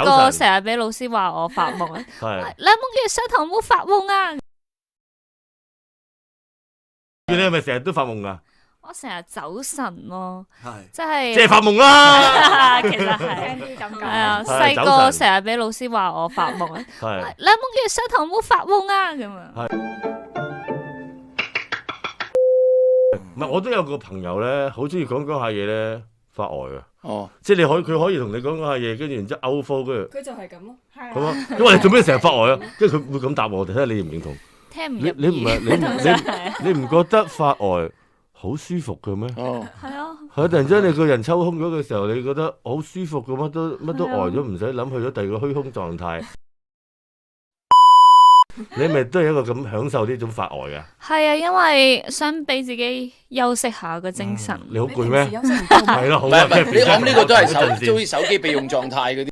個成日俾老師話我發夢啊，你有冇叫上堂冇發夢啊？你係咪成日都發夢噶？我成日走神咯，即係發夢啦。其實係係啊，細個成日俾老師話我發夢啊，你有冇叫上堂冇發夢啊？咁啊，唔係我都有個朋友咧，好中意講下嘢咧發呆嘅。哦，即係佢可以同你講下嘢，跟住然之後 out flow，跟住佢就係咁咯，咁啊，因為你做咩成日發呆啊？跟住佢會咁答我哋，睇下你認唔認同？聽唔入你唔係你唔覺得發呆好舒服嘅咩？哦，係啊，係突然之間你個人抽空咗嘅時候，你覺得好舒服嘅，乜都呆咗，唔使諗去咗第二個虛空狀態。你咪都係一個咁享受呢種發呆嘅？係啊，因為想俾自己休息下個精神。你好攰咩？係係咯，好啊。唔係，你講呢個都係手機備用狀態嗰啲。